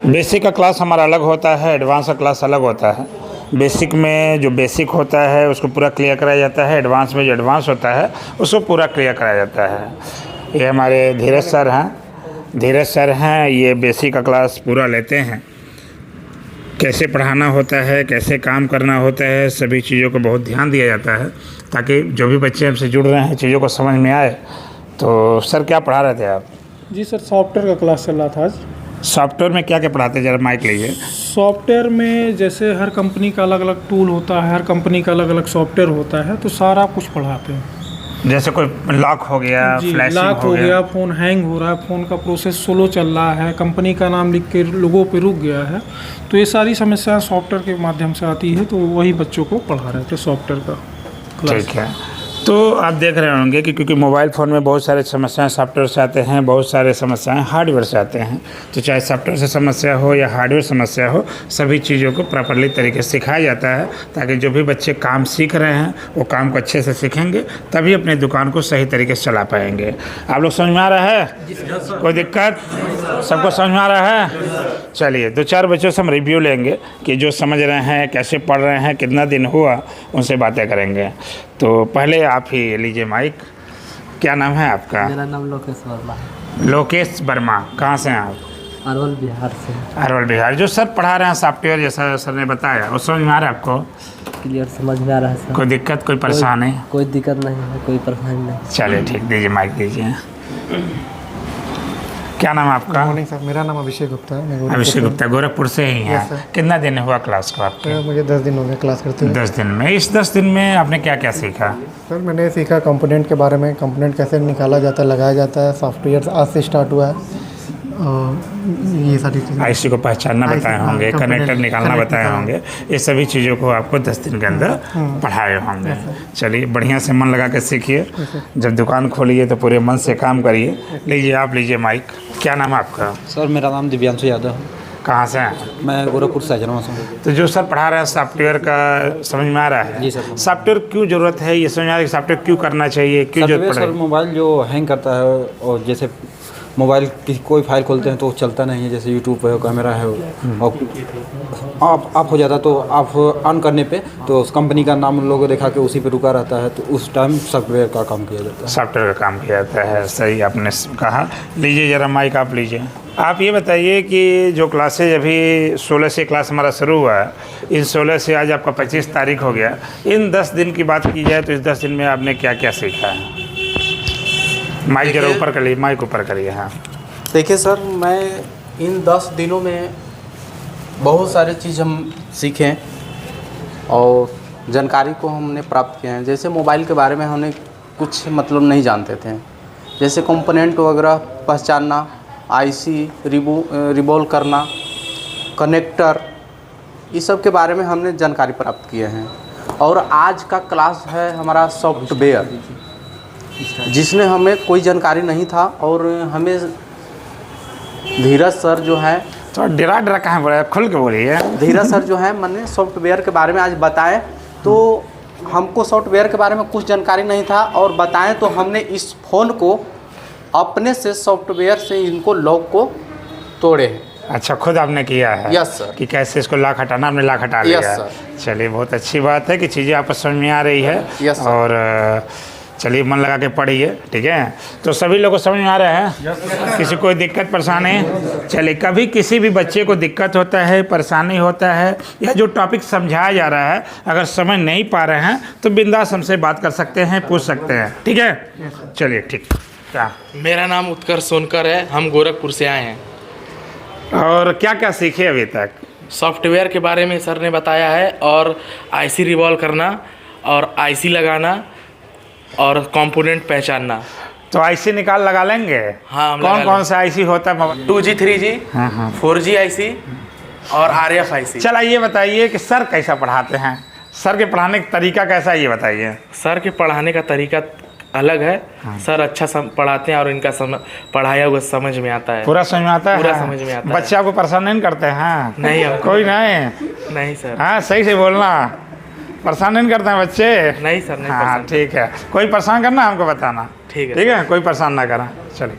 Basic का class हमारा अलग होता है, एडवांस का क्लास अलग होता है। बेसिक में जो बेसिक होता है उसको पूरा क्लियर कराया जाता है, एडवांस में जो एडवांस होता है उसको पूरा क्लियर कराया जाता है। ये हमारे धीरज सर हैं, ये बेसिक का क्लास पूरा लेते हैं। कैसे पढ़ाना होता है, कैसे काम करना होता है, सभी चीज़ों को बहुत ध्यान दिया जाता है ताकि जो भी बच्चे हमसे जुड़ रहे हैं चीज़ों को समझ में आए। तो सर क्या पढ़ा रहे थे आप? जी सर, सॉफ्टवेयर का क्लास चल रहा था आज। सॉफ्टवेयर में क्या क्या पढ़ाते हैं, ज़रा माइक लीजिए। सॉफ्टवेयर में जैसे हर कंपनी का अलग अलग टूल होता है, हर कंपनी का अलग अलग सॉफ्टवेयर होता है, तो सारा कुछ पढ़ाते हैं। जैसे कोई लॉक हो गया, फ्लैशिंग लॉक हो गया, फ़ोन हैंग हो रहा है, फ़ोन का प्रोसेस स्लो चल रहा है, कंपनी का नाम लिख के लोगों पे रुक गया है, तो ये सारी समस्याएं सॉफ्टवेयर के माध्यम से आती है। तो वही बच्चों को पढ़ा रहे थे सॉफ्टवेयर का क्लास। ठीक है। तो आप देख रहे होंगे कि क्योंकि मोबाइल फ़ोन में बहुत सारे समस्याएं सॉफ्टवेयर से आते हैं, बहुत सारे समस्याएं हार्डवेयर से आते हैं। तो चाहे सॉफ्टवेयर से समस्या हो या हार्डवेयर समस्या हो, सभी चीज़ों को प्रॉपर्ली तरीके से सिखाया जाता है ताकि जो भी बच्चे काम सीख रहे हैं वो काम को अच्छे से सीखेंगे, तभी अपनी दुकान को सही तरीके से चला पाएंगे। आप लोग समझ में आ रहा है? कोई दिक्कत? सबको समझ में आ रहा है? चलिए, 2-4 बच्चों से हम रिव्यू लेंगे कि जो समझ रहे हैं, कैसे पढ़ रहे हैं, कितना दिन हुआ, उनसे बातें करेंगे। तो पहले आप ही लीजिए माइक। क्या नाम है आपका? मेरा नाम लोकेश वर्मा। लोकेश वर्मा। कहाँ से हैं आप? अरवल बिहार से। अरवल बिहार। जो सर पढ़ा रहे हैं सॉफ्टवेयर, जैसा सर ने बताया, वो समझ में आ रहा है आपको? क्लियर समझ में आ रहा है सर। कोई दिक्कत, कोई परेशानी? कोई दिक्कत नहीं है, कोई परेशानी नहीं। चलिए ठीक, दीजिए माइक दीजिए। क्या नाम है आपका? मॉर्निंग सर, मेरा नाम अभिषेक गुप्ता है। मैं अभिषेक गुप्ता, गोरखपुर से ही हैं। कितना दिन हुआ क्लास को आपके? मुझे 10 दिन हो गए क्लास करते हुए। 10 दिन में। इस 10 दिन में आपने क्या क्या सीखा? सर मैंने सीखा कंपोनेंट के बारे में, कंपोनेंट कैसे निकाला जाता है, लगाया जाता है। सॉफ्टवेयर आज से स्टार्ट हुआ है, ये सारी चीज़ें। आईसी को पहचानना बताए होंगे, कनेक्टर निकालना बताए होंगे, ये सभी चीज़ों को आपको 10 दिन के अंदर पढ़ाए होंगे। चलिए, बढ़िया से मन लगा के सीखिए। जब दुकान खोलिए तो पूरे मन से काम करिए। लीजिए, आप लीजिए माइक। क्या नाम है आपका? सर मेरा नाम दिव्यांशु यादव है। कहाँ से हैं? मैं गोरखपुर से हूँ। तो जो सर पढ़ा रहे हैं सॉफ्टवेयर का समझ में आ रहा है? जी सर। सॉफ्टवेयर क्यों ज़रूरत है, ये समझ में आ रहा है कि सॉफ्टवेयर क्यों करना चाहिए, क्यों जरूरत पड़े? सर मोबाइल जो हैंग करता है, और जैसे मोबाइल की कोई फाइल खोलते हैं तो चलता नहीं है, जैसे यूट्यूब है, कैमरा है, और ऑफ हो जाता, तो ऑफ ऑन करने पे तो उस कंपनी का नाम लोगो दिखा के उसी पे रुका रहता है, तो उस टाइम सॉफ्टवेयर का काम किया जाता है। सॉफ्टवेयर का काम किया जाता है, सही आपने कहा। लीजिए ज़रा माइक आप लीजिए। आप ये बताइए कि जो क्लासेज अभी 16 से क्लास हमारा शुरू हुआ है, इन 16 से आज आपका 25 तारीख हो गया, इन 10 दिन की बात की जाए तो इस 10 दिन में आपने क्या क्या सीखा है? माइक जरा ऊपर करिए, माइक ऊपर करिए। हाँ देखिए सर, मैं इन 10 दिनों में बहुत सारे चीज़ हम सीखें और जानकारी को हमने प्राप्त किए हैं। जैसे मोबाइल के बारे में हमने कुछ मतलब नहीं जानते थे, जैसे कंपोनेंट वगैरह पहचानना, आईसी रिबॉल करना, कनेक्टर, इस सब के बारे में हमने जानकारी प्राप्त किए हैं। और आज का क्लास है हमारा सॉफ्टवेयर, जिसमें हमें कोई जानकारी नहीं था, और हमें धीरज सर जो है, तो डरा कहाँ बोला, खुल के बोलिए। धीरज सर जो है मैंने सॉफ्टवेयर के बारे में आज बताएं, तो हमको सॉफ्टवेयर के बारे में कुछ जानकारी नहीं था, और बताएं तो हमने इस फ़ोन को अपने से सॉफ्टवेयर से इनको लॉक को तोड़े हैं। अच्छा, खुद आपने किया है? Yes sir. कि कैसे इसको लॉक हटाना, आपने लॉक हटा लिया? Yes sir. चलिए, बहुत अच्छी बात है कि चीज़ें आपको समझ में आ रही है। Yes sir. और चलिए, मन लगा के पढ़िए, ठीक है? तो सभी लोगों को समझ में आ रहा है? किसी कोई दिक्कत परेशानी? चलिए, कभी किसी भी बच्चे को दिक्कत होता है, परेशानी होता है, या जो टॉपिक समझाया जा रहा है अगर समझ नहीं पा रहे हैं तो बिंदास हमसे बात कर सकते हैं, पूछ सकते हैं, ठीक है? चलिए ठीक। क्या? मेरा नाम उत्कर्ष सोनकर है, हम गोरखपुर से आए हैं। और क्या क्या सीखे अभी तक? सॉफ्टवेयर के बारे में सर ने बताया है, और आईसी रिवॉल्व करना, और आईसी लगाना, और कंपोनेंट पहचानना। तो आईसी निकाल लगा लेंगे? हाँ, कौन कौन सा आईसी होता है? 2G 3G, हाँ। 4G आईसी और RF आईसी। चला, ये बताइए कि सर कैसा पढ़ाते हैं, सर के पढ़ाने का तरीका कैसा है, ये बताइए। सर के पढ़ाने का तरीका अलग है। सर अच्छा पढ़ाते हैं, और इनका पढ़ाया हुआ समझ में आता है। पूरा समझ में आता है? पूरा समझ में आता है। बच्चे आपको परेशान नहीं करते हैं? नहीं, कोई नहीं? नहीं सर। हाँ, सही से बोलना। परेशान नहीं करते हैं बच्चे? नहीं सर, नहीं। हाँ ठीक है। कोई परेशान करना हमको बताना, ठीक है? ठीक है, कोई परेशान ना करा। चलिए।